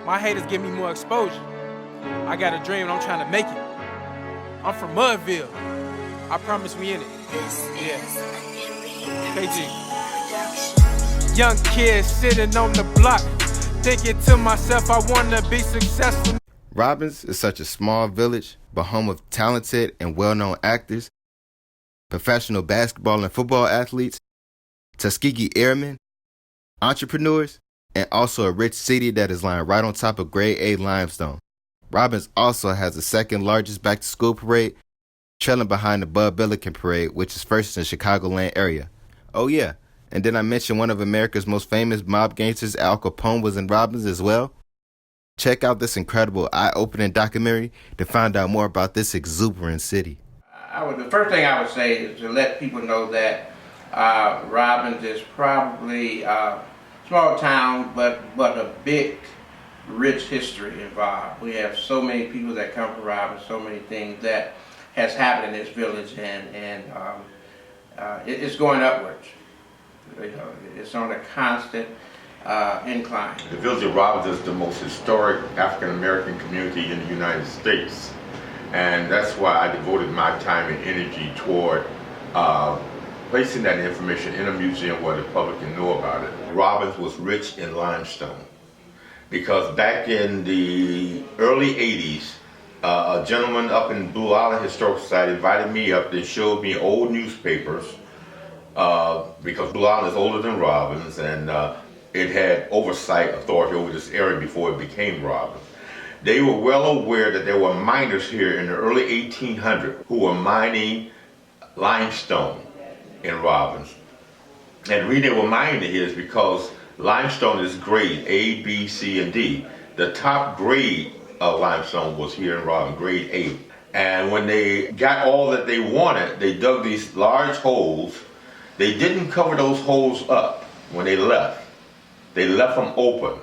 My haters give me more exposure. I got a dream and I'm trying to make it. I'm from Mudville. I promise we in it. Yeah. KG. Young kid sitting on the block, thinking to myself, I want to be successful. Robbins is such a small village, but home of talented and well-known actors, professional basketball and football athletes, Tuskegee Airmen, entrepreneurs, and also a rich city that is lying right on top of grade A limestone. Robbins also has the second largest back-to-school parade, trailing behind the Bud Billiken Parade, which is first in the Chicagoland area. Oh yeah, and did I mention one of America's most famous mob gangsters, Al Capone, was in Robbins as well? Check out this incredible eye-opening documentary to find out more about this exuberant city. The first thing I would say is to let people know that Robbins is probably a small town, but a big, rich history involved. We have so many people that come from Robbins, so many things that has happened in this village, and it's going upwards. You know, it's on a constant incline. The village of Robbins is the most historic African American community in the United States, and that's why I devoted my time and energy toward placing that information in a museum where the public can know about it. Robbins was rich in limestone because back in the early 80s, a gentleman up in Blue Island Historical Society invited me up and showed me old newspapers because Blue Island is older than Robbins, and it had oversight authority over this area before it became Robbins. They were well aware that there were miners here in the early 1800s who were mining limestone in Robbins. And the reason they were mining it here is because limestone is grade A, B, C, and D. The top grade of limestone was here in Robbins, grade A. And when they got all that they wanted, they dug these large holes. They didn't cover those holes up when they left. They left them open.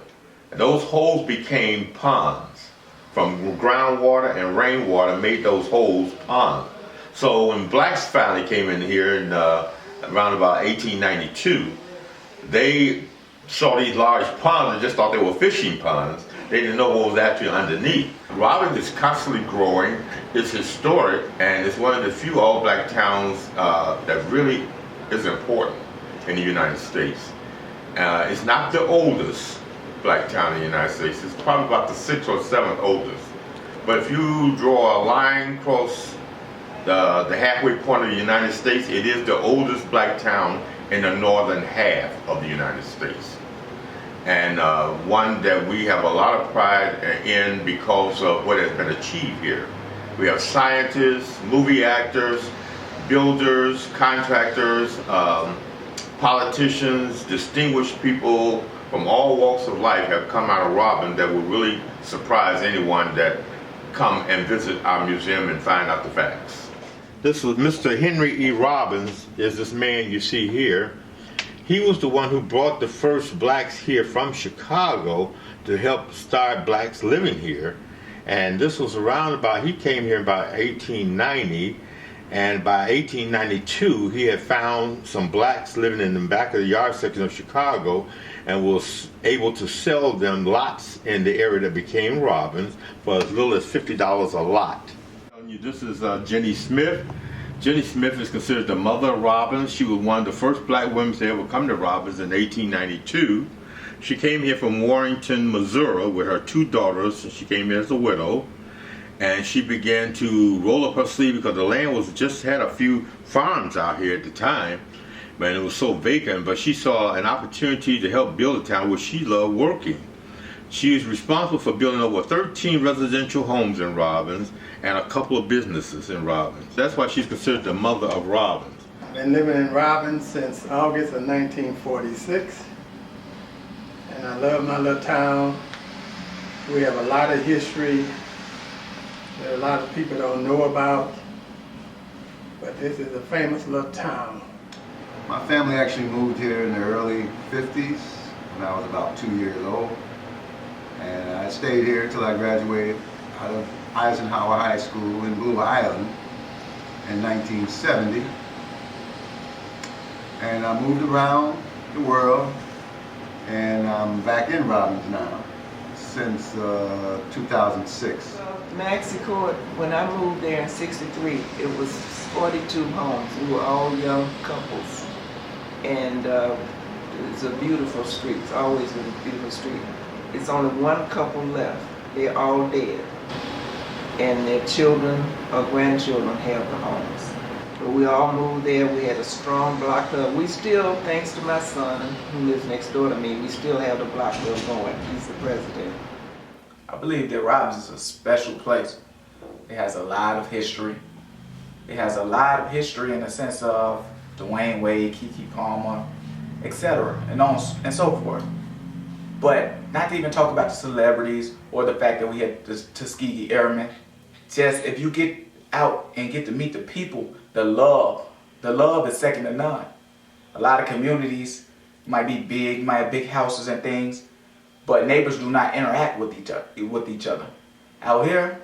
And those holes became ponds. From groundwater and rainwater made those holes ponds. So when blacks finally came in here in around about 1892, they saw these large ponds and just thought they were fishing ponds. They didn't know what was actually underneath. Robbins is constantly growing. It's historic, and it's one of the few all-black towns that really is important in the United States. It's not the oldest black town in the United States. It's probably about the 6th or 7th oldest. But if you draw a line across the halfway point of the United States, it is the oldest black town in the northern half of the United States. And one that we have a lot of pride in because of what has been achieved here. We have scientists, movie actors, builders, contractors, politicians, distinguished people from all walks of life have come out of Robbins that will really surprise anyone that come and visit our museum and find out the facts. This was Mr. Henry E. Robbins, is this man you see here. He was the one who brought the first blacks here from Chicago to help start blacks living here. And this was around about, he came here about 1890, and by 1892 he had found some blacks living in the back of the yard section of Chicago and was able to sell them lots in the area that became Robbins for as little as $50 a lot. This is Jenny Smith. Jenny Smith is considered the mother of Robbins. She was one of the first black women to ever come to Robbins in 1892. She came here from Warrenton, Missouri with her 2 daughters. She came here as a widow. And she began to roll up her sleeve because the land was just had a few farms out here at the time. But it was so vacant. But she saw an opportunity to help build a town where she loved working. She is responsible for building over 13 residential homes in Robbins and a couple of businesses in Robbins. That's why she's considered the mother of Robbins. I've been living in Robbins since August of 1946, and I love my little town. We have a lot of history that a lot of people don't know about, but this is a famous little town. My family actually moved here in the early 50s when I was about 2 years old. And I stayed here until I graduated out of Eisenhower High School in Blue Island in 1970. And I moved around the world, and I'm back in Robbins now. since 2006. Mexico, when I moved there in '63, it was 42 homes. We were all young couples. And it's a beautiful street. It's always been a beautiful street. It's only one couple left. They're all dead. And their children or grandchildren have the homes. But we all moved there. We had a strong block club. We still, thanks to my son who lives next door to me, we still have the block club going. He's the president. I believe that Robbins is a special place. It has a lot of history. It has a lot of history in the sense of Dwayne Wade, Keke Palmer, etc. and so forth. But not to even talk about the celebrities or the fact that we had the Tuskegee Airmen. Just if you get out and get to meet the people, the love is second to none. A lot of communities might be big, might have big houses and things, but neighbors do not interact with each other. Out here,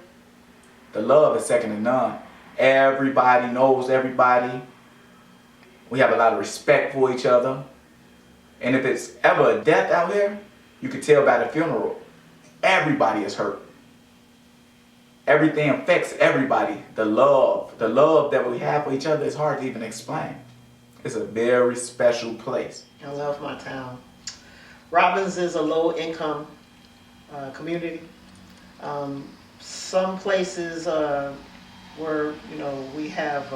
the love is second to none. Everybody knows everybody. We have a lot of respect for each other. And if it's ever a death out here, you can tell by the funeral. Everybody is hurt. Everything affects everybody. The love that we have for each other is hard to even explain. It's a very special place. I love my town. Robbins is a low-income community. Some places where we have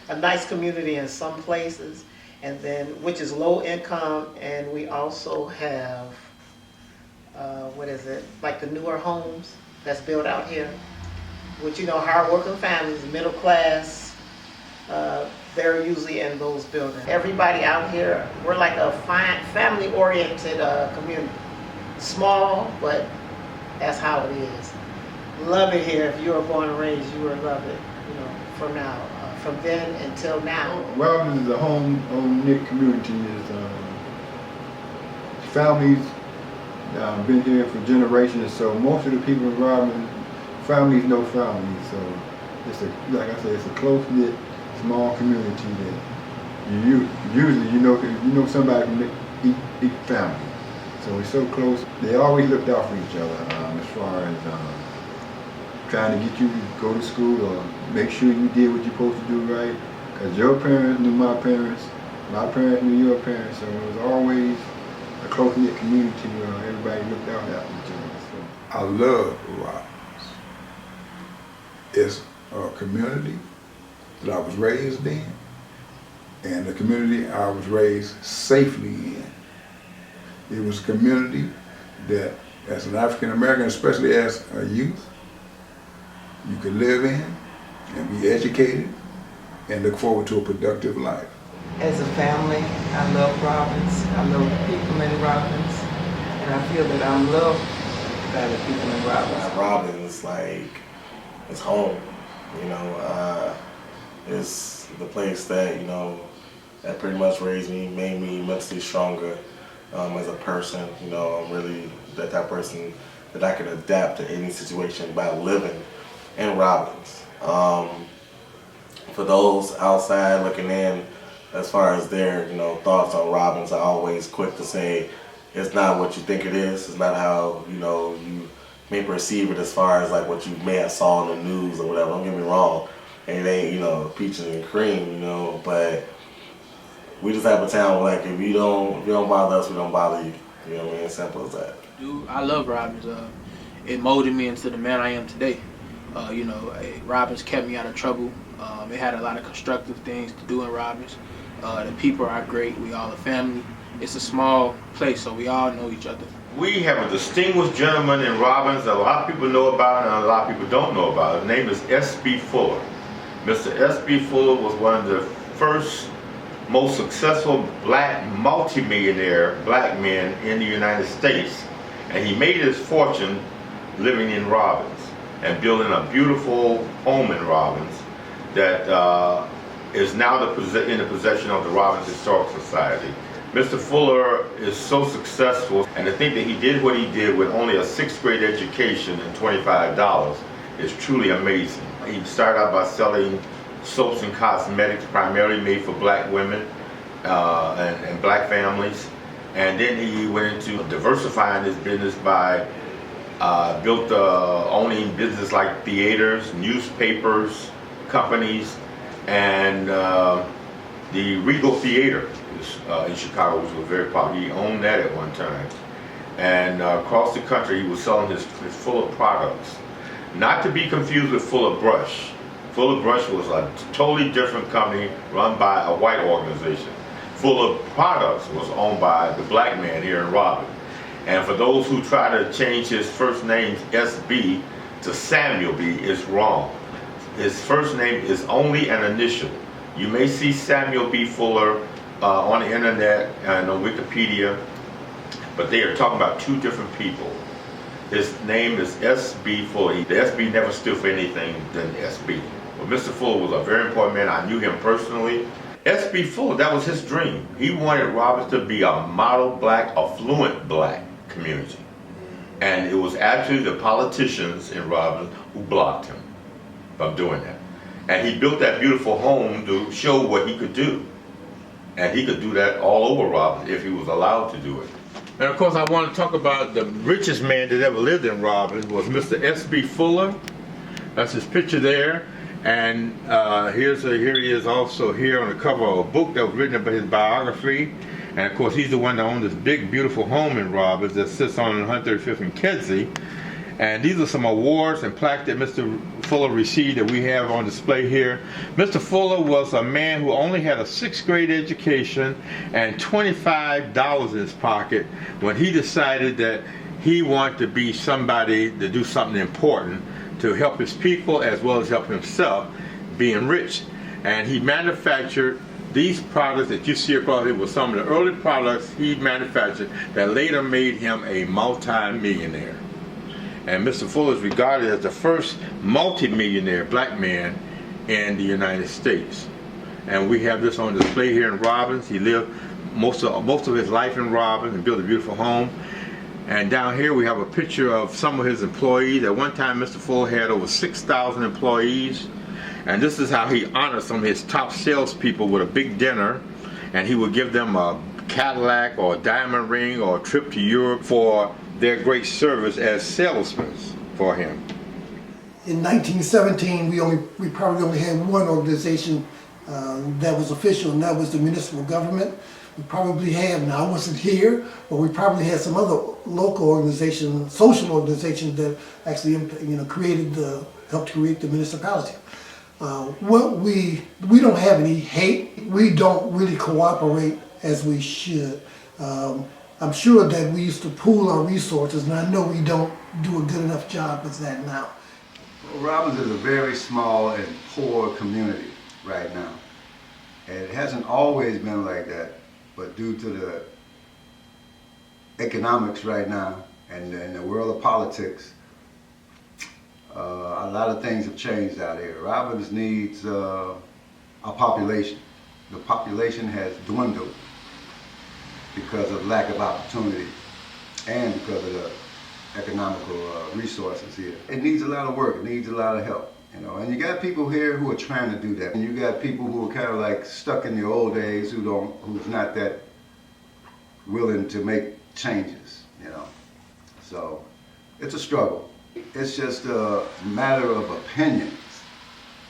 a nice community in some places, and then which is low income, and we also have like the newer homes that's built out here, which hard-working families, middle class. They're usually in those buildings. Everybody out here, we're like a family-oriented community. Small, but that's how it is. Love it here. If you were born and raised, you will love it, from now. From then until now. Robbins is a home-knit community. Families been here for generations, so most of the people in Robbins, families know families. So it's like I said, it's a close-knit, small community that you usually somebody from each family. So it's so close. They always looked out for each other as far as trying to get you to go to school or make sure you did what you're supposed to do right. Because your parents knew my parents knew your parents, so it was always a close-knit community where everybody looked out after each other. So. I love Robbins. It's a community that I was raised in, and the community I was raised safely in. It was a community that, as an African American, especially as a youth, you could live in and be educated and look forward to a productive life. As a family, I love Robbins. I love the people in Robbins. And I feel that I'm loved by the people in Robbins. Robbins, it's home. It's the place that, that pretty much raised me, made me mentally stronger as a person. I'm really that type of person that I can adapt to any situation by living in Robbins. For those outside looking in, as far as their thoughts on Robbins, I'm always quick to say it's not what you think it is. It's not how you may perceive it as far as what you may have saw in the news or whatever. Don't get me wrong, it ain't peaches and cream, but we just have a town where if you don't bother us, we don't bother you. You know what I mean? Simple as that. Dude, I love Robbins. It molded me into the man I am today. Robbins kept me out of trouble. It had a lot of constructive things to do in Robbins. The people are great. We all a family. It's a small place, so we all know each other. We have a distinguished gentleman in Robbins that a lot of people know about and a lot of people don't know about. His name is S.B. Fuller. Mr. S.B. Fuller was one of the first most successful multimillionaire black men in the United States. And he made his fortune living in Robbins and building a beautiful home in Robbins that is now in the possession of the Robbins Historical Society. Mr. Fuller is so successful, and to think that he did what he did with only a 6th grade education and $25 is truly amazing. He started out by selling soaps and cosmetics primarily made for black women and black families. And then he went into diversifying his business by built owning business like theaters, newspapers, companies, and the Rigours Theater in Chicago, which was very popular. He owned that at one time. And across the country, he was selling his Fuller products. Not to be confused with Fuller Brush. Fuller Brush was a totally different company run by a white organization. Fuller Products was owned by the black man here in Robbins. And for those who try to change his first name SB to Samuel B, it's wrong. His first name is only an initial. You may see Samuel B. Fuller on the internet and on Wikipedia, but they are talking about two different people. His name is S.B. Fuller. The S.B. never stood for anything than S.B. But Mr. Fuller was a very important man. I knew him personally. S.B. Fuller, that was his dream. He wanted Robbins to be a model black, affluent black community. And it was actually the politicians in Robbins who blocked him from doing that. And he built that beautiful home to show what he could do. And he could do that all over Robbins if he was allowed to do it. And of course, I want to talk about the richest man that ever lived in Robbins was Mr. S.B. Fuller. That's his picture there. And here he is also here on the cover of a book that was written about his biography. And of course, he's the one that owned this big, beautiful home in Robbins that sits on 135th and Kedzie. And these are some awards and plaques that Mr. Fuller received that we have on display here. Mr. Fuller was a man who only had a 6th grade education and $25 in his pocket when he decided that he wanted to be somebody to do something important to help his people as well as help himself being rich. And he manufactured these products that you see across here were some of the early products he manufactured that later made him a multi-millionaire. And Mr. Fuller is regarded as the first multi-millionaire black man in the United States. And we have this on display here in Robbins. He lived most of his life in Robbins and built a beautiful home. And down here we have a picture of some of his employees. At one time Mr. Fuller had over 6,000 employees. And this is how he honored some of his top salespeople with a big dinner. And he would give them a Cadillac or a diamond ring or a trip to Europe for their great service as salesmen for him. In 1917, we probably only had one organization that was official, and that was the municipal government. We probably have, now I wasn't here, but we probably had some other local organizations, social organizations that actually helped create the municipality. We don't have any hate. We don't really cooperate as we should. I'm sure that we used to pool our resources, and I know we don't do a good enough job as that now. Well, Robbins is a very small and poor community right now. And it hasn't always been like that, but due to the economics right now and in the world of politics, a lot of things have changed out here. Robbins needs a population. The population has dwindled because of lack of opportunity and because of the economical resources here. It needs a lot of work, it needs a lot of help, and you got people here who are trying to do that. And you got people who are kind of like stuck in the old days who's not that willing to make changes, So it's a struggle. It's just a matter of opinions.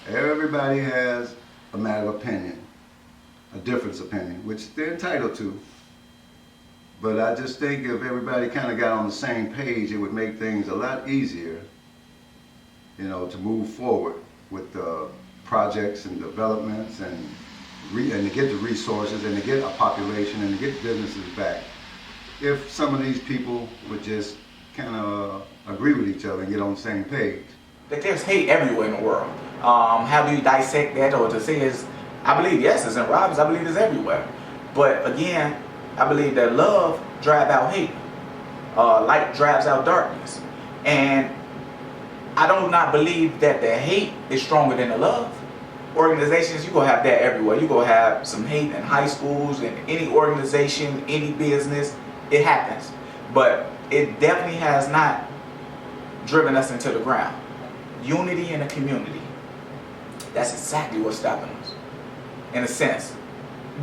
Everybody has a matter of opinion, a difference opinion, which they're entitled to. But I just think if everybody kind of got on the same page, it would make things a lot easier, to move forward with the projects and developments and to get the resources and to get a population and to get businesses back. If some of these people would just kind of agree with each other and get on the same page. That there's hate everywhere in the world. How do you dissect that, or to say is, I believe yes, it's in Robbins, I believe it's everywhere. But again, I believe that love drives out hate. Light drives out darkness. And I do not believe that the hate is stronger than the love. Organizations, you're going to have that everywhere. You're going to have some hate in high schools, in any organization, any business. It happens. But it definitely has not driven us into the ground. Unity in a community. That's exactly what's stopping us. In a sense.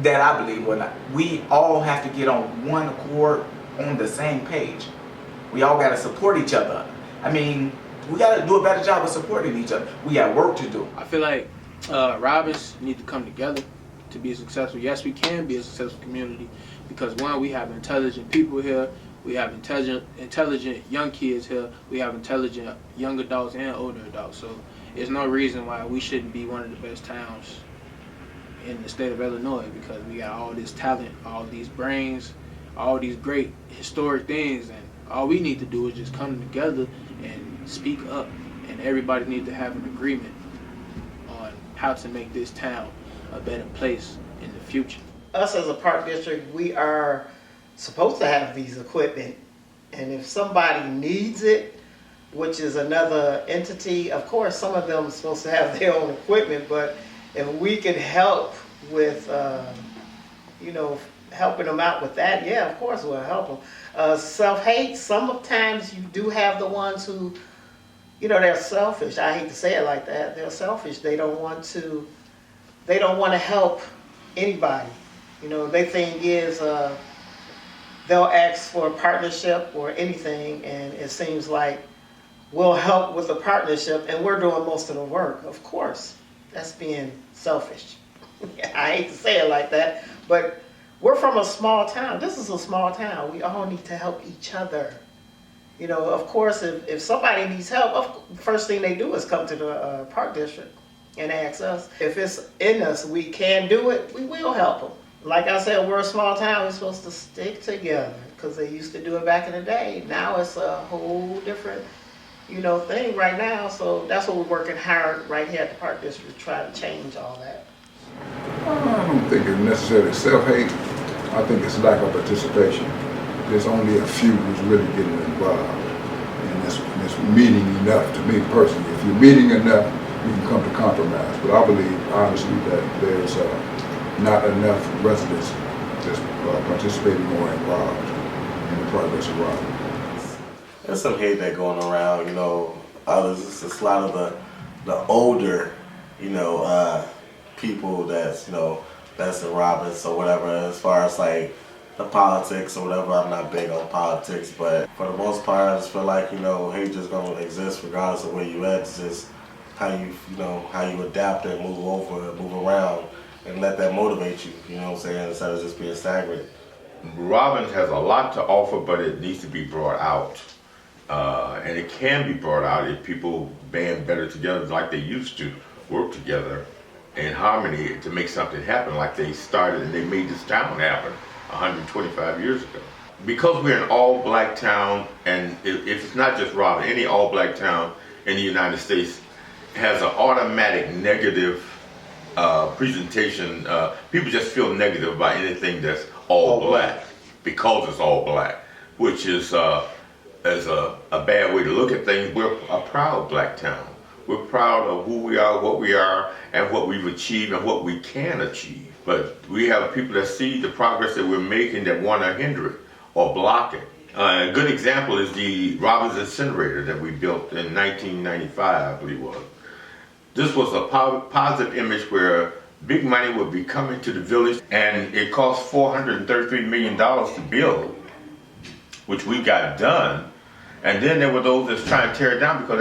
that I believe, we all have to get on one accord, on the same page. We all got to support each other. I mean, we got to do a better job of supporting each other. We got work to do. I feel like Robbins need to come together to be successful. Yes, we can be a successful community because one, we have intelligent people here. We have intelligent young kids here. We have intelligent young adults and older adults. So there's no reason why we shouldn't be one of the best towns in the state of Illinois, because we got all this talent, all these brains, all these great historic things, and all we need to do is just come together and speak up, and everybody needs to have an agreement on how to make this town a better place in the future. Us as a park district, we are supposed to have these equipment, and if somebody needs it, which is another entity, of course some of them are supposed to have their own equipment, but if we could help with, helping them out with that, yeah, of course we'll help them. Self-hate, sometimes you do have the ones who, they're selfish. I hate to say it like that. They're selfish. They don't want to help anybody. Their thing is they'll ask for a partnership or anything, and it seems like we'll help with the partnership and we're doing most of the work. Of course, that's being selfish. I hate to say it like that, but we're from a small town. This is a small town. We all need to help each other. Of course, if somebody needs help, the first thing they do is come to the park district and ask us. If it's in us, we can do it, we will help them. Like I said, we're a small town. We're supposed to stick together because they used to do it back in the day. Now it's a whole different thing right now. So that's what we're working hard right here at the park district to try to change all that. I don't think it's necessarily self-hate. I think it's lack of participation. There's only a few who's really getting involved. And it's meeting enough to me personally. If you're meeting enough, you can come to compromise. But I believe, honestly, that there's not enough residents that's participating or involved in the progress of Robbins. There's some hate that going around, there's just a lot of the older, people that's in Robbins or whatever. As far as like the politics or whatever, I'm not big on politics, but for the most part, I just feel like hate just gonna exist regardless of where you at. It's just how you adapt and move over and move around and let that motivate you. You know what I'm saying? Instead of just being stagnant. Robbins has a lot to offer, but it needs to be brought out. And it can be brought out if people band better together like they used to, work together in harmony to make something happen like they started and they made this town happen 125 years ago. Because we're an all-black town, and if it's not just Robbins, any all-black town in the United States has an automatic negative presentation. People just feel negative about anything that's all black because it's all black, which is a bad way to look at things. We're a proud black town. We're proud of who we are, what we are, and what we've achieved and what we can achieve. But we have people that see the progress that we're making that want to hinder it or block it. A good example is the Robbins incinerator that we built in 1995, I believe it was. This was a positive image where big money would be coming to the village, and it cost $433 million to build, which we got done. And then there were those that's trying to tear it down because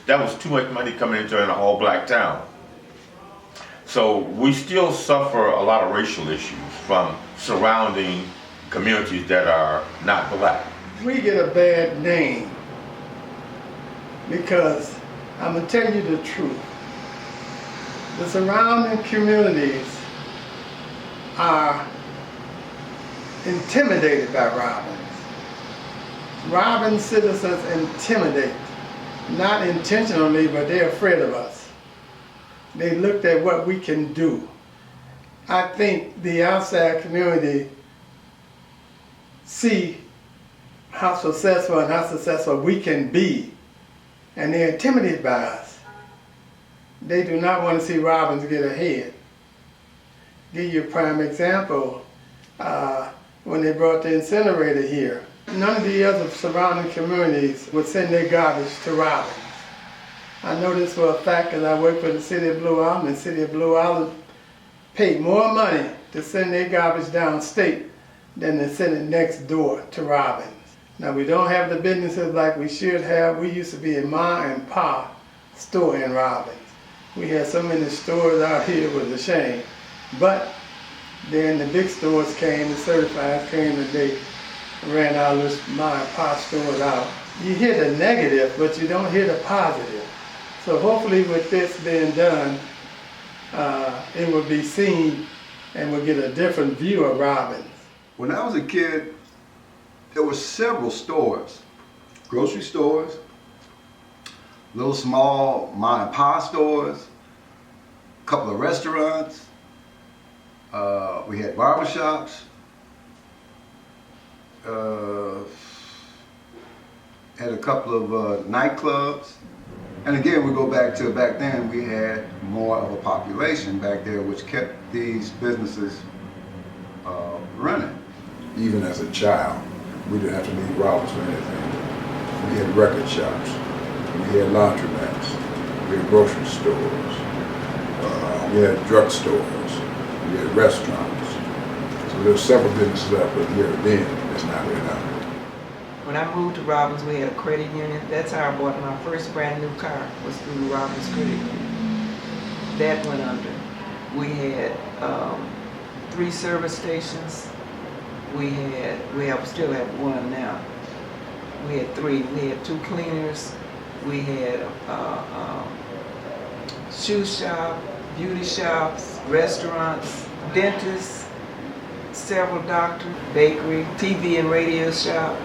that was too much money coming into an all-black town. So we still suffer a lot of racial issues from surrounding communities that are not black. We get a bad name because I'm gonna tell you the truth. The surrounding communities are intimidated by Robbins. Robbins citizens intimidate, not intentionally, but they're afraid of us. They looked at what we can do. I think the outside community see how successful we can be, and they're intimidated by us. They do not want to see Robbins get ahead. Give you a prime example, when they brought the incinerator here. None of the other surrounding communities would send their garbage to Robbins. I know this for a fact because I work for the City of Blue Island. The City of Blue Island pay more money to send their garbage downstate than to send it next door to Robbins. Now we don't have the businesses like we should have. We used to be a ma and pa store in Robbins. We had so many stores out here, it was a shame. But then the big stores came, the certifieds came, and they ran all those ma and pa stores out. You hear the negative, but you don't hear the positive. So hopefully with this being done, it will be seen and we'll get a different view of Robbins. When I was a kid, there were several stores, grocery stores, little small mom and pop stores, a couple of restaurants, we had barbershops, had a couple of nightclubs. And again, we go back to back then, we had more of a population back there which kept these businesses running. Even as a child, we didn't have to leave Robbins for anything. We had record shops, we had laundromats, we had grocery stores, we had drug stores, we had restaurants. So there were several businesses up here then, it's not here now. When I moved to Robbins, we had a credit union. That's how I bought my first brand new car, was through the Robbins credit union. That went under. We had 3 service stations. We still have 1 now. We had 3. We had 2 cleaners. We had shoe shop, beauty shops, restaurants, dentists, several doctors, bakery, TV and radio shop.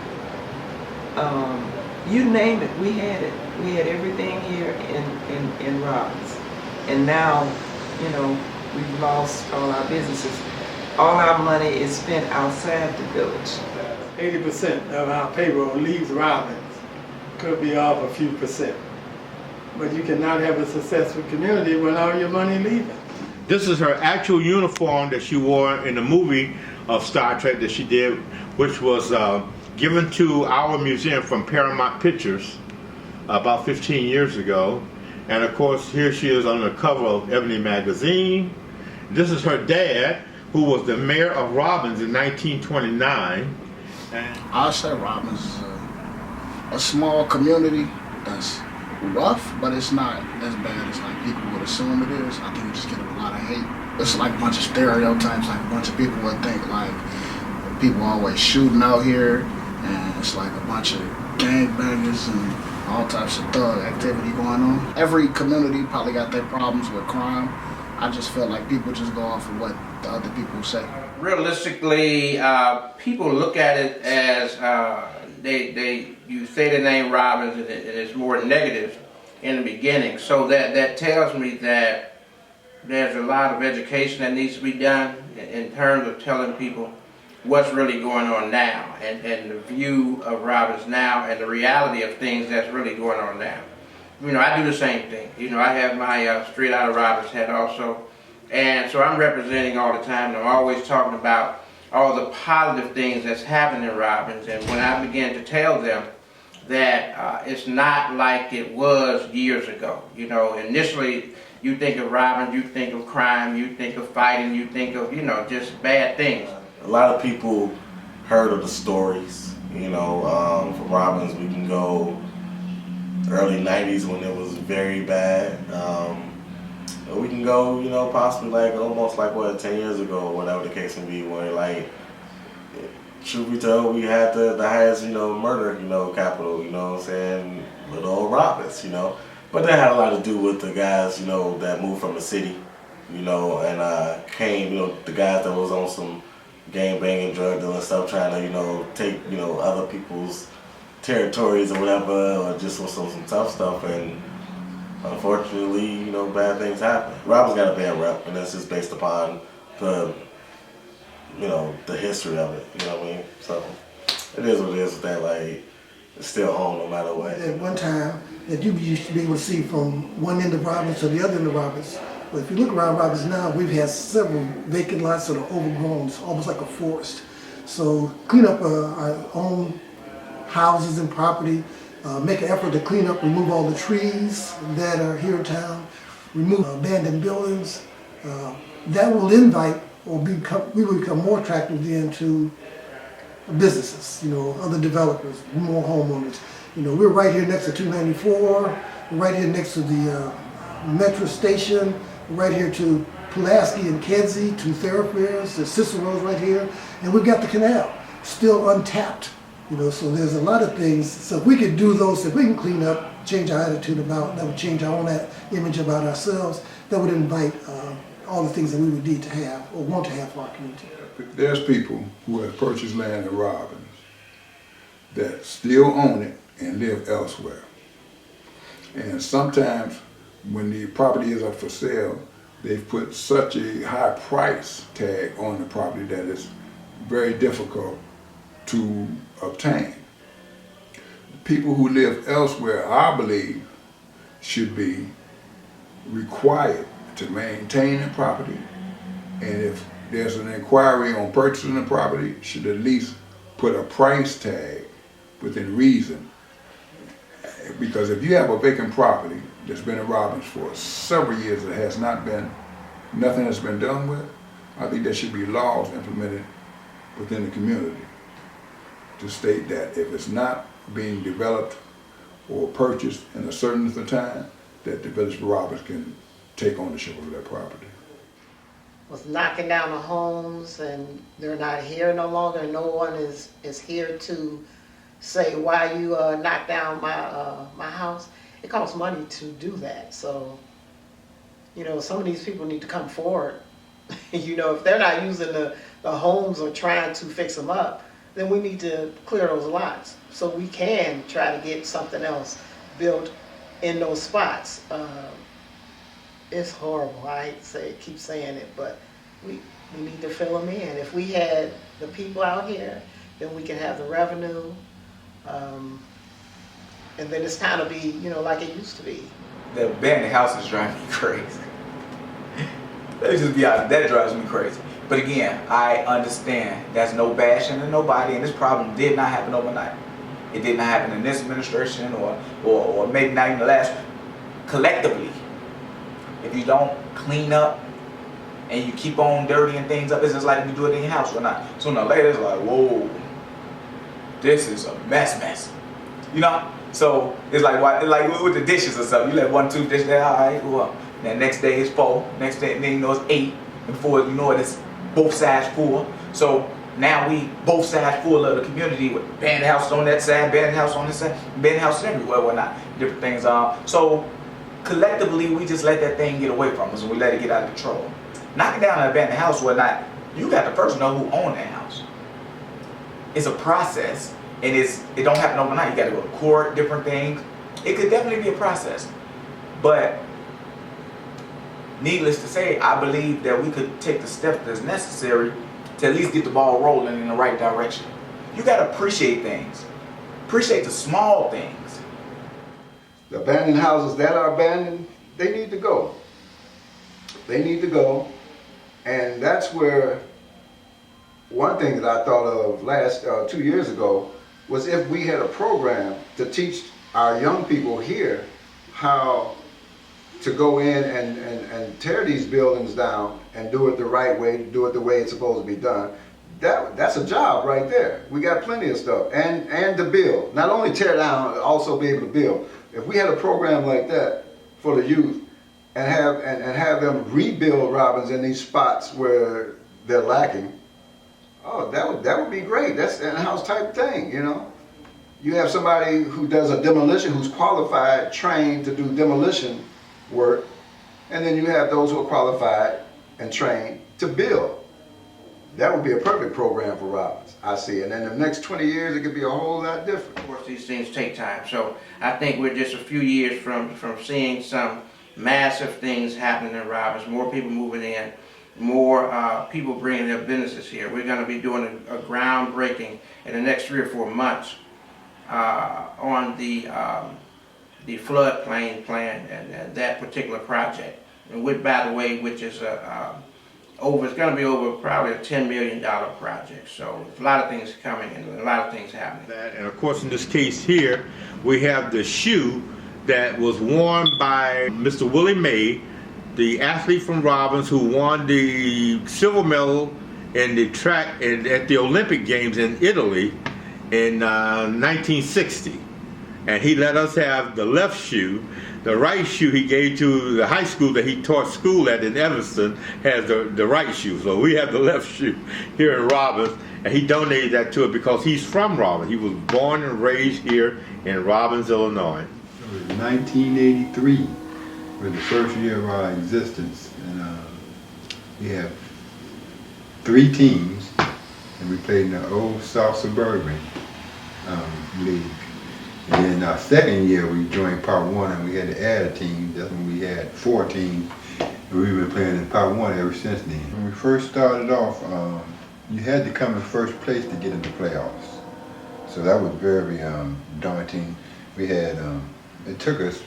You name it, we had it. We had everything here in Robbins. And now, you know, we've lost all our businesses. All our money is spent outside the village. 80% of our payroll leaves Robbins. Could be off a few percent. But you cannot have a successful community when all your money leaving. This is her actual uniform that she wore in the movie of Star Trek that she did, which was given to our museum from Paramount Pictures about 15 years ago. And of course, here she is on the cover of Ebony magazine. This is her dad, who was the mayor of Robbins in 1929. And I say Robbins is a small community that's rough, but it's not as bad as like people would assume it is. I think we just get a lot of hate. It's like a bunch of stereotypes, like a bunch of people would think like people always shooting out here, and it's like a bunch of gangbangers and all types of thug activity going on. Every community probably got their problems with crime. I just feel like people just go off of what the other people say. Realistically, people look at it as you say the name Robbins and it's more negative in the beginning. So that tells me that there's a lot of education that needs to be done in terms of telling people what's really going on now and the view of Robbins now and the reality of things that's really going on now. You know, I do the same thing. You know, I have my Straight Outta Robbins hat also. And so I'm representing all the time, and I'm always talking about all the positive things that's happening in Robbins. And when I begin to tell them that it's not like it was years ago. You know, initially you think of Robbins, you think of crime, you think of fighting, you think of, you know, just bad things. A lot of people heard of the stories, you know, for Robbins we can go early 90s when it was very bad. We can go, you know, possibly like almost like what, 10 years ago or whatever the case may be, where like, truth be told, we had the highest, you know, murder, you know, capital, you know what I'm saying, little old Robbins, you know. But that had a lot to do with the guys, you know, that moved from the city, you know, and came, you know, the guys that was on some gang banging, drug dealing stuff, trying to, you know, take, you know, other people's territories or whatever, or just on some tough stuff, and unfortunately, you know, bad things happen. Robbins got a bad rep, and that's just based upon the, you know, the history of it, you know what I mean? So, it is what it is with that, like, it's still home no matter what. At one time, that you used to be able to see from one end of Robbins to the other end of Robbins. But if you look around Robbins now, we've had several vacant lots that are overgrown. It's almost like a forest. So clean up our own houses and property, make an effort to clean up, remove all the trees that are here in town, remove abandoned buildings, that will invite or we will become more attractive then to businesses, other developers, more homeowners. We're right here next to 294, we're right here next to the metro station, we're right here to Pulaski and Kedzie, 2 thoroughfares, the Cicero's right here, and we've got the canal, still untapped. So there's a lot of things. So if we could do those, if we can clean up, change our attitude about, that would change our own image about ourselves, that would invite all the things that we would need to have or want to have for our community. There's people who have purchased land in Robbins that still own it and live elsewhere. And sometimes when the property is up for sale, they've put such a high price tag on the property that it's very difficult to obtain. People who live elsewhere, I believe, should be required to maintain the property, and if there's an inquiry on purchasing the property, should at least put a price tag within reason. Because if you have a vacant property that's been in Robbins for several years that has not been, nothing has been done with, I think there should be laws implemented within the community to state that if it's not being developed or purchased in a certain time, that the Village of Robbins can take ownership of that property. Was knocking down the homes and they're not here no longer, and no one is here to say why you knocked down my house. It costs money to do that. So, some of these people need to come forward. If they're not using the homes or trying to fix them up, then we need to clear those lots so we can try to get something else built in those spots. It's horrible. I hate to say, keep saying it, but we need to fill them in. If we had the people out here, then we can have the revenue, and then it's kind of be, like it used to be. The abandoned houses drive me crazy. Let me just be honest, that drives me crazy. But again, I understand there's no bashing of nobody, and this problem did not happen overnight. It did not happen in this administration or maybe not even the last. Collectively, if you don't clean up and you keep on dirtying things up, it's just like if you do it in your house or not. Sooner or later, it's like, whoa, this is a mess. So it's like with the dishes or something. You let 1, 2 dishes there, all right, well, then next day it's 4, next day it's 8, and 4, it's both sides full. So now we both sides full of the community with abandoned houses on that side, abandoned house on this side, abandoned houses everywhere, whatnot, different things. So collectively, we just let that thing get away from us, and we let it get out of control. Knocking down an abandoned house, whatnot, you got to first know who owned that house. It's a process, and it don't happen overnight. You got to go to court, different things. It could definitely be a process, but needless to say, I believe that we could take the steps that's necessary to at least get the ball rolling in the right direction. You got to appreciate things. Appreciate the small things. The abandoned houses that are abandoned, they need to go. They need to go. And that's where one thing that I thought of 2 years ago was if we had a program to teach our young people here how to go in and tear these buildings down and do it the right way, do it the way it's supposed to be done. That's a job right there. We got plenty of stuff. And to build. Not only tear down, also be able to build. If we had a program like that for the youth and have them rebuild Robbins in these spots where they're lacking, oh, that would be great. That's an in-house type thing, You have somebody who does a demolition, who's qualified, trained to do demolition work, and then you have those who are qualified and trained to build. That would be a perfect program for Robbins, I see. And in the next 20 years, it could be a whole lot different. Of course, these things take time. So I think we're just a few years from seeing some massive things happening in Robbins. More people moving in, more people bringing their businesses here. We're going to be doing a groundbreaking in the next 3 or 4 months on the floodplain plan and that particular project. And which, by the way, which is it's going to be over probably a $10 million project. So a lot of things coming and a lot of things happening. And of course, in this case here, we have the shoe that was worn by Mr. Willie Mays the athlete from Robbins who won the silver medal in the track at the Olympic Games in Italy in 1960. And he let us have the left shoe. The right shoe he gave to the high school that he taught school at in Evanston has the right shoe. So we have the left shoe here in Robbins, and he donated that to it because he's from Robbins. He was born and raised here in Robbins, Illinois. 1983 was the first year of our existence, and we have 3 teams, and we played in the old South Suburban League. And then our second year we joined Part 1 and we had to add a team. That's when we had 4 teams, and we've been playing in Part 1 ever since then. When we first started off, you had to come in first place to get into playoffs. So that was very daunting. We had, it took us,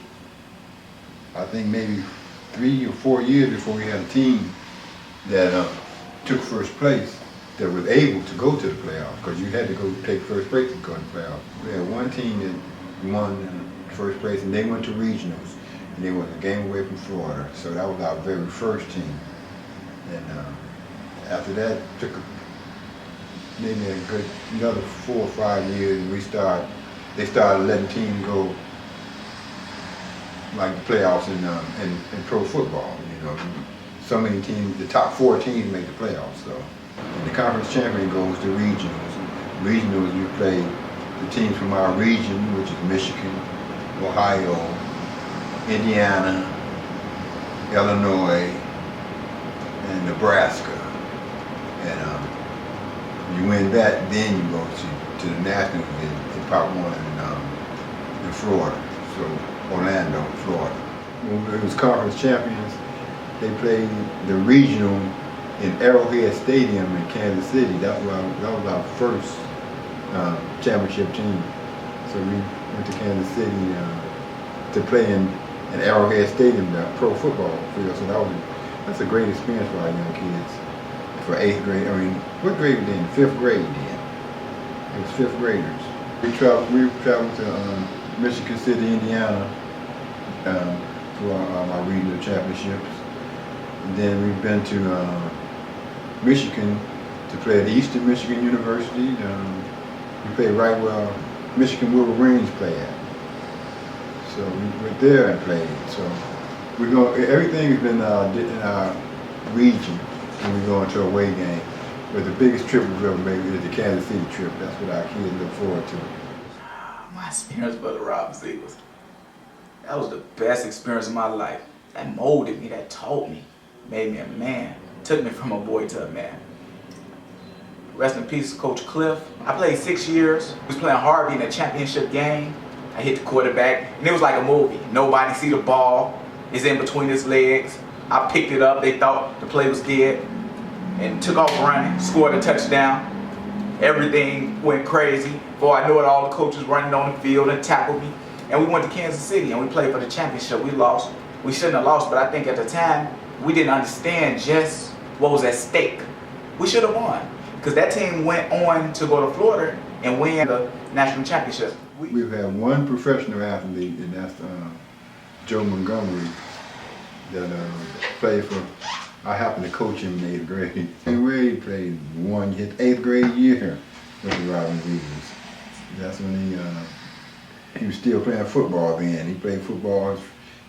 I think maybe 3 or 4 years before we had a team that took first place that was able to go to the playoffs, because you had to go take first place to go to the playoffs. We had one team that won first place, and they went to regionals, and they were a game away from Florida. So that was our very first team. And after that, took maybe a good another 4 or 5 years, and they started letting teams go like the playoffs in pro football. You know, so many teams, the top 4 teams make the playoffs. So. And the conference champion goes to regionals. Regionals, you play the teams from our region, which is Michigan, Ohio, Indiana, Illinois, and Nebraska. And you win that, then you go to the national division, to Part 1 in Florida, so Orlando, Florida. When it was conference champions, they played the regional in Arrowhead Stadium in Kansas City. That was our first championship team. So we went to Kansas City to play in Arrowhead Stadium, the pro football field. So that's a great experience for our young kids. For 8th grade, I mean, what grade were they in? 5th grade then. It was 5th graders. We traveled to Michigan City, Indiana for our regional championships. And then we've been to Michigan to play at Eastern Michigan University. We played right where Michigan Wolverines play at. So we went there and played. So everything has been in our region when we go into a away game. But the biggest trip we've ever made is the Kansas City trip. That's what our kids look forward to. My experience with the Robbins Eagles, that was the best experience of my life. That molded me, that taught me, made me a man. Took me from a boy to a man. Rest in peace, Coach Cliff. I played 6 years. We was playing Harvey in a championship game. I hit the quarterback, and it was like a movie. Nobody see the ball. It's in between his legs. I picked it up. They thought the play was dead, and took off running, scored a touchdown. Everything went crazy. Before I knew it, all the coaches running on the field and tackled me. And we went to Kansas City, and we played for the championship. We lost. We shouldn't have lost, but I think at the time, we didn't understand just what was at stake. We should have won, because that team went on to go to Florida and win the national championship. We've had one professional athlete, and that's Joe Montgomery, that played for, I happened to coach him in 8th grade. And we played his 8th grade year with the Robbins Eagles. That's when he was still playing football then. He played football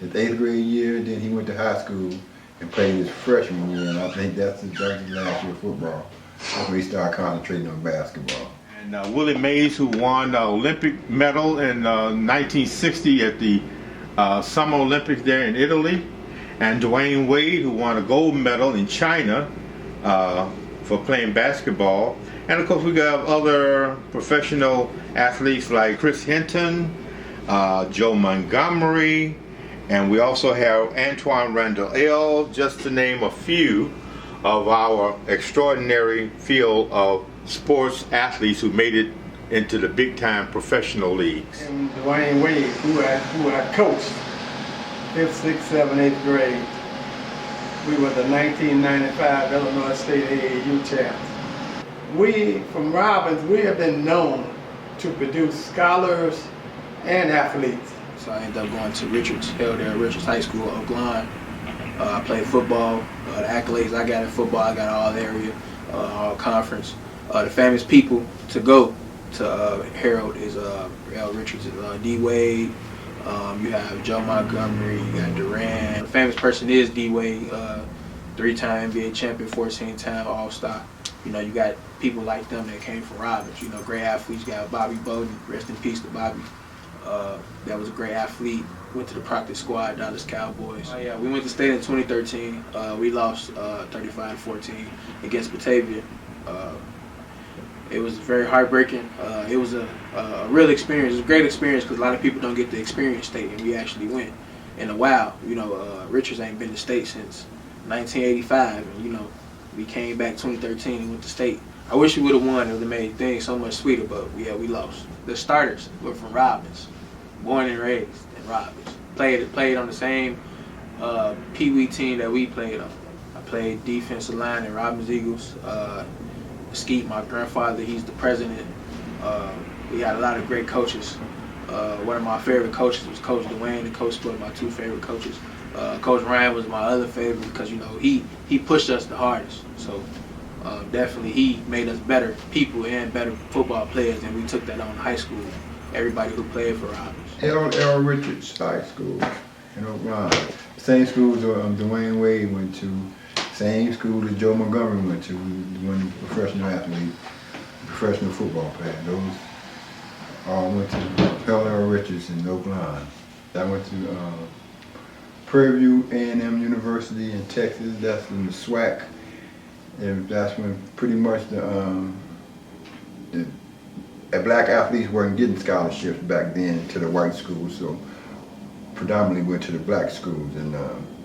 his 8th grade year, then he went to high school and played his freshman year, and I think that's his last year of football. That's when he started concentrating on basketball. And Willie Mays, who won the Olympic medal in 1960 at the Summer Olympics there in Italy, and Dwayne Wade, who won a gold medal in China for playing basketball. And of course we got other professional athletes like Chris Hinton, Joe Montgomery, and we also have Antoine Randall, just to name a few of our extraordinary field of sports athletes who made it into the big-time professional leagues. And Dwayne Wade, who I coached 5th, 6th, 7th, 8th grade. We were the 1995 Illinois State AAU champs. We, from Robbins, we have been known to produce scholars and athletes. So I ended up going to Richards, held there at Richards High School, Oak Line. I played football. The accolades I got in football, I got all area, all conference. The famous people to go to Harold is L. Richards, D. Wade. You have Joe Montgomery. You got Durant. The famous person is D. Wade, 3-time NBA champion, 14-time All-Star. You know, you got people like them that came from Robbins. You know, great athletes. You got Bobby Bowden. Rest in peace to Bobby. That was a great athlete. Went to the practice squad, Dallas Cowboys. Yeah, we went to state in 2013. We lost 35-14 against Batavia. It was very heartbreaking. It was a real experience. It was a great experience because a lot of people don't get to experience state, and we actually went. In a while, you know, Richards ain't been to state since 1985, and you know, we came back 2013 and went to state. I wish we would have won. It would have made things so much sweeter, but yeah, we lost. The starters were from Robbins, born and raised in Robbins. Played on the same Pee Wee team that we played on. I played defensive line in Robbins Eagles. Skeet, my grandfather, he's the president. We had a lot of great coaches. One of my favorite coaches was Coach Dwayne and Coach Split, my two favorite coaches. Coach Ryan was my other favorite because, you know, he pushed us the hardest. So definitely he made us better people and better football players, and we took that on in high school. Everybody who played for Robbins. L. Richards High School in Oakland. Same school Dwayne Wade went to. Same school that Joe Montgomery went to, one professional athlete, professional football player. Those all went to L. Richards in Oakland. I went to Prairie View A&M University in Texas. That's in the SWAC. And that's when pretty much the black athletes weren't getting scholarships back then to the white schools, so predominantly went to the black schools, and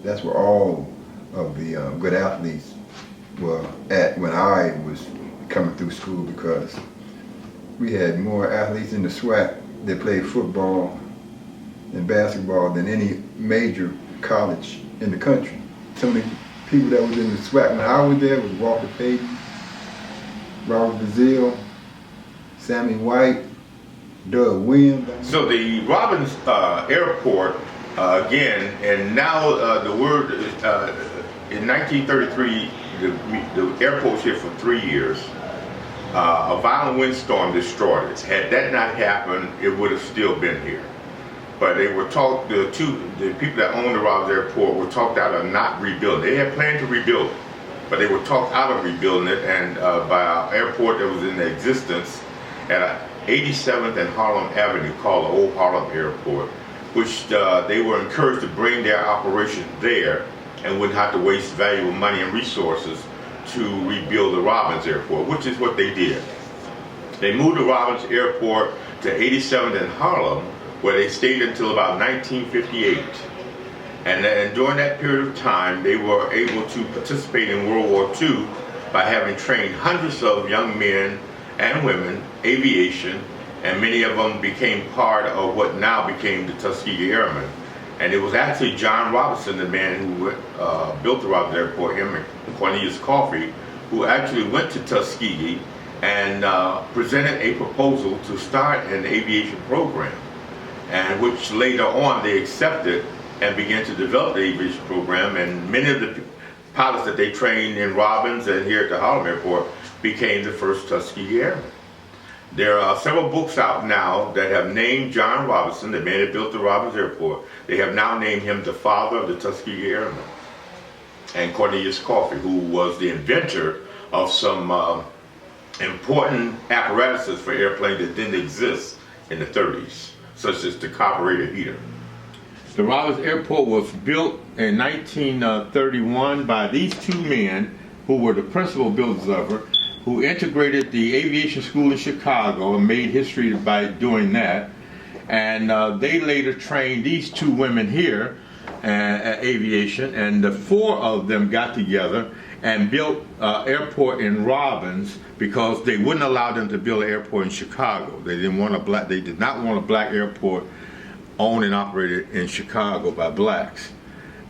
that's where all of the good athletes were at when I was coming through school, because we had more athletes in the SWAC that played football and basketball than any major college in the country. Some of the people that was in the SWAC when I was there was Walter Payton, Robert Brazile, Sammy White, Doug Williams. So the Robbins Airport, again, and now the word, in 1933, the airport was here for 3 years. A violent windstorm destroyed it. Had that not happened, it would have still been here. But they were talked, the people that owned the Robbins Airport were talked out of not rebuilding. They had planned to rebuild it, but they were talked out of rebuilding it, and by an airport that was in existence at 87th and Harlem Avenue, called the Old Harlem Airport, which they were encouraged to bring their operation there and wouldn't have to waste valuable money and resources to rebuild the Robbins Airport, which is what they did. They moved the Robbins Airport to 87th and Harlem, where they stayed until about 1958. And during that period of time, they were able to participate in World War II by having trained hundreds of young men and women, aviation, and many of them became part of what now became the Tuskegee Airmen. And it was actually John Robinson, the man who built the Robbins Airport, him and Cornelius Coffey, who actually went to Tuskegee and presented a proposal to start an aviation program, and which later on they accepted and began to develop the aviation program, and many of the pilots that they trained in Robbins and here at the Harlem Airport became the first Tuskegee Airmen. There are several books out now that have named John Robinson, the man that built the Robbins Airport. They have now named him the father of the Tuskegee Airmen. And Cornelius Coffey, who was the inventor of some important apparatuses for airplanes that didn't exist in the 30s, such as the carburetor heater. The Robbins Airport was built in 1931 by these two men who were the principal builders of it, who integrated the aviation school in Chicago and made history by doing that. And they later trained these two women here at aviation, and the four of them got together and built an airport in Robbins because they wouldn't allow them to build an airport in Chicago. They did not want a black airport owned and operated in Chicago by blacks.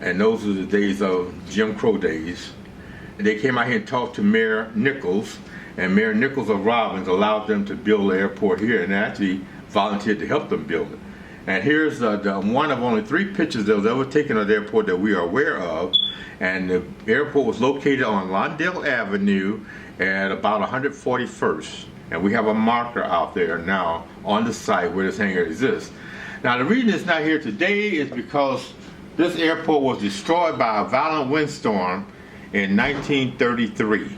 And those were the days of Jim Crow days. And they came out here and talked to Mayor Nichols, and Mayor Nichols of Robbins allowed them to build an airport here, and actually volunteered to help them build it. And here's the one of only 3 pictures that was ever taken of the airport that we are aware of. And the airport was located on Lawndale Avenue at about 141st. And we have a marker out there now on the site where this hangar exists. Now the reason it's not here today is because this airport was destroyed by a violent windstorm in 1933.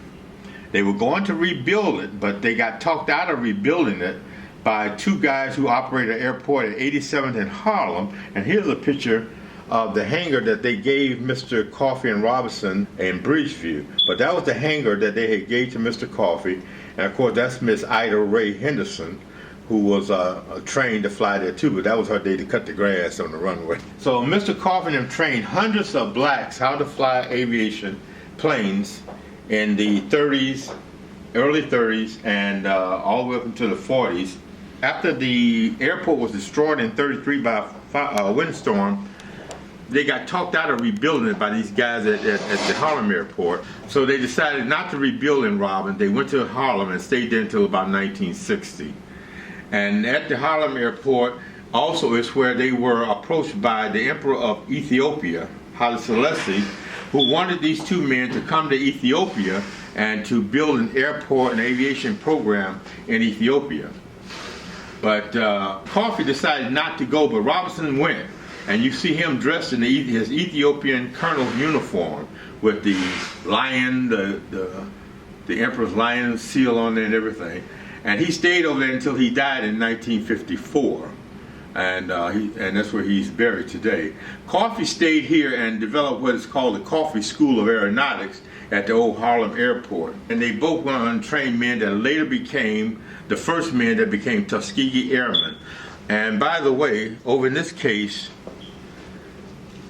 They were going to rebuild it, but they got talked out of rebuilding it by 2 guys who operated an airport at 87th and Harlem. And here's a picture of the hangar that they gave Mr. Coffey and Robinson in Bridgeview. But that was the hangar that they had gave to Mr. Coffey. And of course, that's Miss Ida Ray Henderson, who was trained to fly there too, but that was her day to cut the grass on the runway. So Mr. Coffey and them trained hundreds of blacks how to fly aviation planes in the 30s, early 30s, and all the way up into the 40s. After the airport was destroyed in 33 by a windstorm, they got talked out of rebuilding it by these guys at the Harlem airport. So they decided not to rebuild in Robbins. They went to Harlem and stayed there until about 1960. And at the Harlem airport also is where they were approached by the Emperor of Ethiopia, Haile Selassie, who wanted these 2 men to come to Ethiopia and to build an airport and aviation program in Ethiopia. But Coffey decided not to go, but Robinson went. And you see him dressed in his Ethiopian colonel's uniform with the lion, the Emperor's lion seal on there and everything. And he stayed over there until he died in 1954. And that's where he's buried today. Coffey stayed here and developed what is called the Coffey School of Aeronautics at the old Harlem airport. And they both were untrained men that later became the first men that became Tuskegee Airmen. And by the way, over in this case,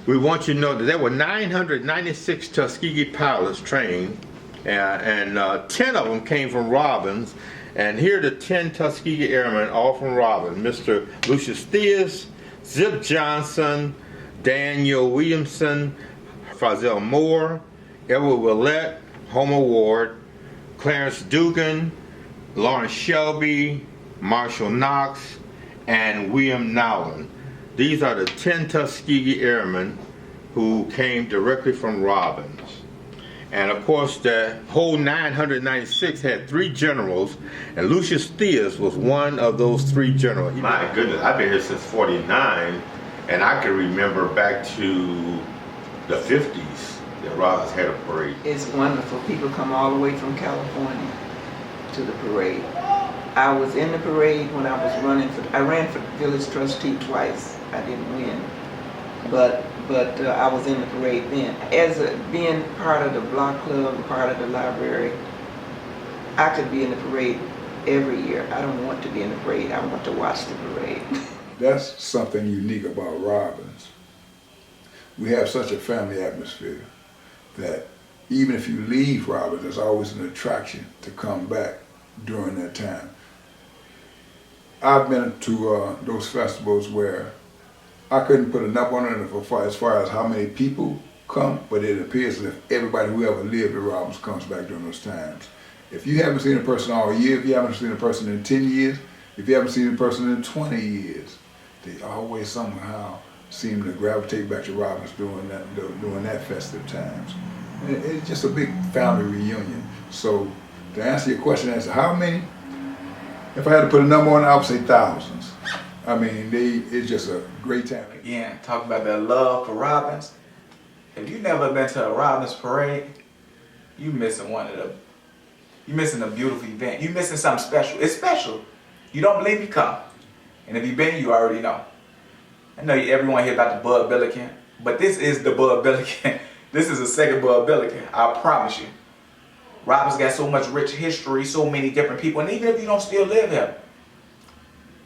we want you to know that there were 996 Tuskegee pilots trained, and 10 of them came from Robbins. And here are the 10 Tuskegee Airmen, all from Robbins. Mr. Lucius Theus, Zip Johnson, Daniel Williamson, Fazell Moore, Edward Willett, Homer Ward, Clarence Dugan, Lawrence Shelby, Marshall Knox, and William Nowlin. These are the 10 Tuskegee Airmen who came directly from Robbins. And of course, the whole 996 had 3 generals, and Lucius Theus was one of those 3 generals. My goodness, I've been here since '49, and I can remember back to the 50s that Robbins had a parade. It's wonderful. People come all the way from California to the parade. I was in the parade when I was running I ran for village trustee twice. I didn't win, but I was in the parade then. As being part of the block club and part of the library, I could be in the parade every year. I don't want to be in the parade. I want to watch the parade. That's something unique about Robbins. We have such a family atmosphere that even if you leave Robbins, there's always an attraction to come back during that time. I've been to those festivals where I couldn't put a number on it as far as how many people come, but it appears as if everybody who ever lived at Robbins comes back during those times. If you haven't seen a person all year, if you haven't seen a person in 10 years, if you haven't seen a person in 20 years, they always somehow seem to gravitate back to Robbins during that festive times. It's just a big family reunion. So to answer your question as to how many, if I had to put a number on it, I would say thousands. I mean, it's just a great time. Again, talk about that love for Robbins. If you've never been to a Robbins parade, you're missing you're missing a beautiful event. You're missing something special. It's special. You don't believe me? Come. And if you've been, you already know. I know everyone here about the Bud Billiken, but this is the Bud Billiken. This is the second Bud Billiken, I promise you. Robbins got so much rich history, so many different people, and even if you don't still live here,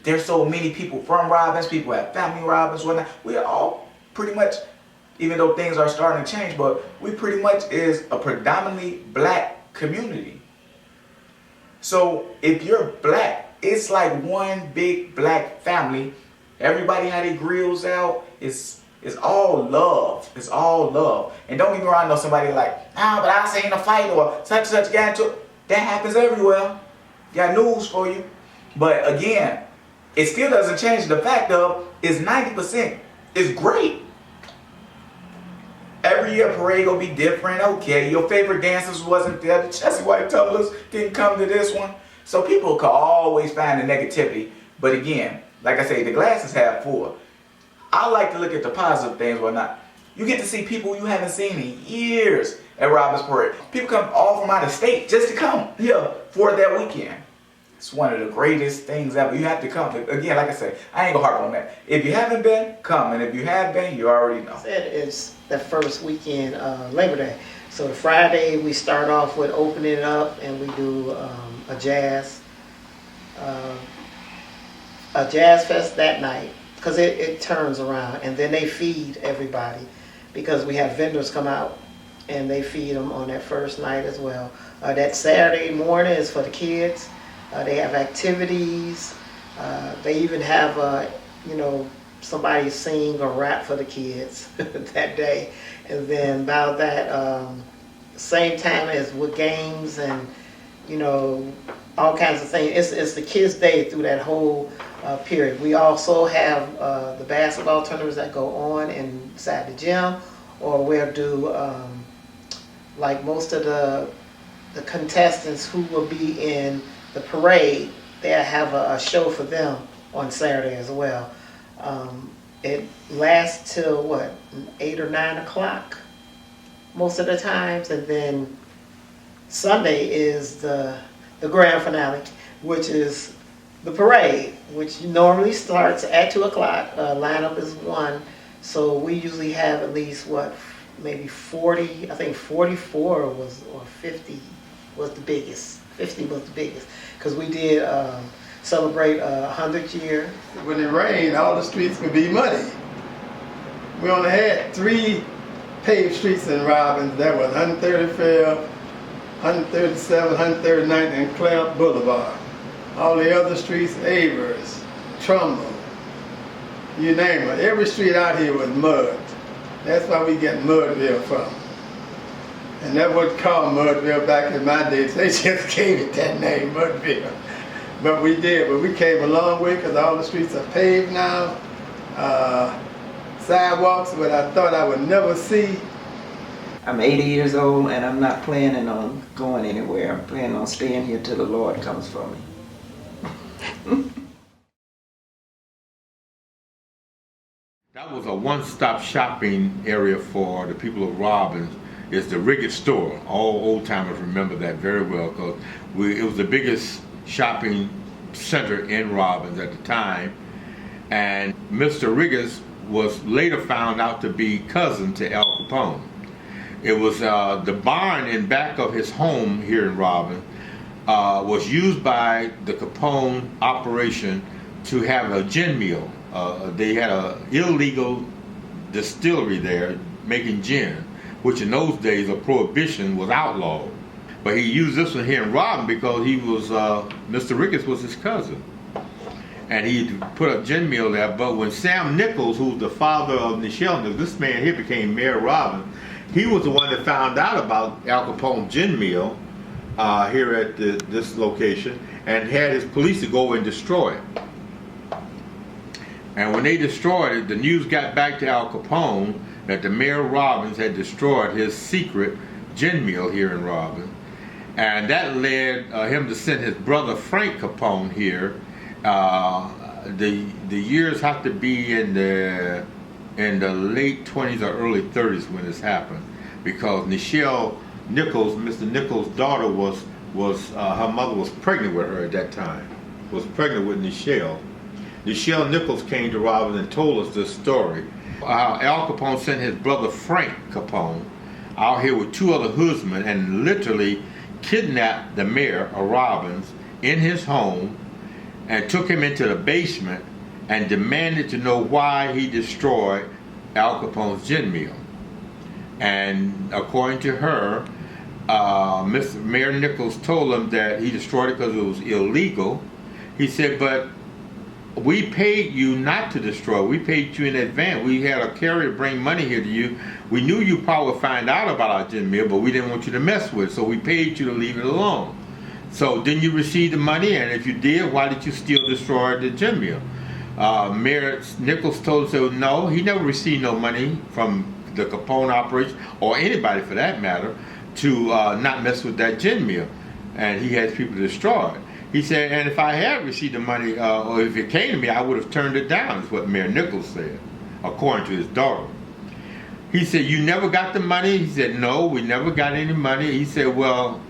there's so many people from Robbins, people have family Robbins, whatnot. We are all pretty much, even though things are starting to change, but we pretty much is a predominantly black community. So if you're black, it's like one big black family. Everybody had their grills out. It's all love. It's all love. And don't get me wrong, I know somebody like, but I seen a fight or such got into it. That happens everywhere. Got news for you. But again, it still doesn't change the fact of it's 90%. It's great. Every year parade gonna be different. Okay, your favorite dancers wasn't there. The Chessie White Tumblers didn't come to this one. So people can always find the negativity. But again, like I say, the glass is half full. I like to look at the positive things, whatnot. You get to see people you haven't seen in years at Robbins Parade. People come all from out of state just to come here for that weekend. It's one of the greatest things ever. You have to come. Again, like I say, I ain't gonna harp on that. If you haven't been, come. And if you have been, you already know. It's the first weekend, Labor Day. So Friday we start off with opening it up, and we do a jazz fest that night, because it turns around, and then they feed everybody, because we have vendors come out and they feed them on that first night as well. That Saturday morning is for the kids. They have activities. They even have somebody sing or rap for the kids that day. And then about that same time as with games and all kinds of things. It's the kids' day through that whole period. We also have the basketball tournaments that go on inside the gym, or we'll do like most of the contestants who will be in the parade. They'll have a show for them on Saturday as well. It lasts till what, 8 or 9 o'clock most of the times, and then Sunday is the grand finale, which is the parade, which normally starts at 2 o'clock. Lineup is 1, so we usually have at least maybe 40. I think 44 or 50 was the biggest. 50 was the biggest, because we did celebrate 100th year. When it rained, all the streets could be muddy. We only had 3 paved streets in Robbins. That was 135th, 137th, 139th, and Clark Boulevard. All the other streets, Avers, Trumbull, you name it. Every street out here was mud. That's why we get Mudville from. And that wasn't called Mudville back in my days. They just gave it that name, Mudville. But we did. But we came a long way, because all the streets are paved now. Sidewalks that I thought I would never see. I'm 80 years old, and I'm not planning on going anywhere. I'm planning on staying here till the Lord comes for me. That was a one-stop shopping area for the people of Robbins. It's the Rigours Store. All old-timers remember that very well, because it was the biggest shopping center in Robbins at the time. And Mr. Rigours was later found out to be cousin to Al Capone. It was the barn in back of his home here in Robbins was used by the Capone operation to have a gin mill. They had an illegal distillery there making gin, which in those days of prohibition was outlawed. But he used this one here in Robbins because he was, Mr. Rigours was his cousin. And he put a gin mill there. But when Sam Nichols, who's the father of Nichelle Nichols, this man here became Mayor of Robbins, he was the one that found out about Al Capone's gin mill here at this location, and had his police to go and destroy it. And when they destroyed it, the news got back to Al Capone that the mayor of Robbins had destroyed his secret gin mill here in Robbins. And that led him to send his brother Frank Capone here. The years have to be in the late 20s or early 30s when this happened, because Nichelle Nichols, Mr. Nichols' daughter, was her mother was pregnant with her at that time. Was pregnant with Nichelle. Nichelle Nichols came to Robbins and told us this story. Al Capone sent his brother Frank Capone out here with 2 other hoodsmen and literally kidnapped the mayor of Robbins in his home and took him into the basement and demanded to know why he destroyed Al Capone's gin mill. And according to her, Mayor Nichols told him that he destroyed it because it was illegal. He said, but we paid you not to destroy. We paid you in advance. We had a carrier bring money here to you. We knew you probably would find out about our gin mill, but we didn't want you to mess with it, so we paid you to leave it alone. So didn't you receive the money? And if you did, why did you still destroy the gin mill? Mayor Nichols told us that no, he never received no money from the Capone operation, or anybody for that matter, to not mess with that gin mill. And he has people destroy it. He said, and if I had received the money, or if it came to me, I would have turned it down, is what Mayor Nichols said, according to his daughter. He said, you never got the money? He said, no, we never got any money. He said, well,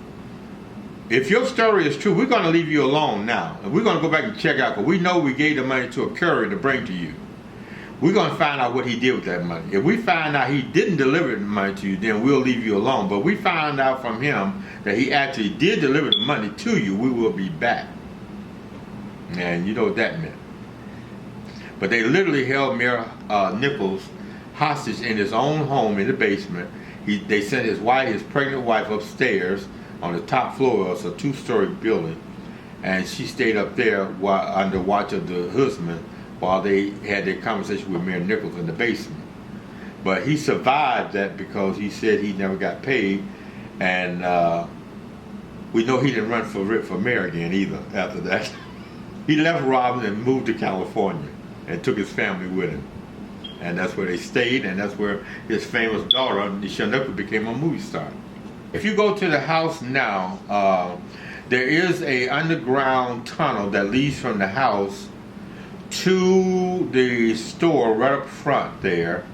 if your story is true, we're going to leave you alone now. And we're going to go back and check out, because we know we gave the money to a courier to bring to you. We're going to find out what he did with that money. If we find out he didn't deliver the money to you, then we'll leave you alone. But we found out from him that he actually did deliver the money to you, we will be back. And you know what that meant. But they literally held Mayor Nichols hostage in his own home in the basement. They sent his pregnant wife upstairs on the top floor of a 2-story building. And she stayed up there under watch of the husband while they had their conversation with Mayor Nichols in the basement. But he survived that because he said he never got paid, and we know he didn't run for mayor again either after that. He left Robbins and moved to California and took his family with him. And that's where they stayed, and that's where his famous daughter, Nisha Nichols, became a movie star. If you go to the house now, there is a underground tunnel that leads from the house to the store right up front there.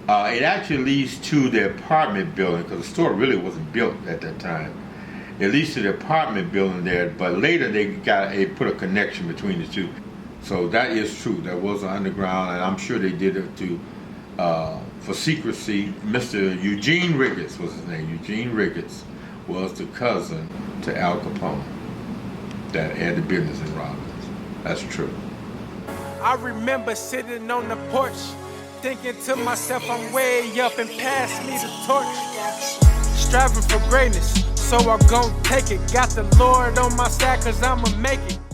It actually leads to the apartment building, because the store really wasn't built at that time. It leads to the apartment building there, but later they put a connection between the two. So that is true. There was an underground, and I'm sure they did it for secrecy. Mr. Eugene Rigours was his name. Eugene Rigours was the cousin to Al Capone that had the business in Robbins. That's true. I remember sitting on the porch, thinking to myself, I'm way up and pass me the torch. Striving for greatness, so I'm gon' take it. Got the Lord on my side, cause I'ma make it.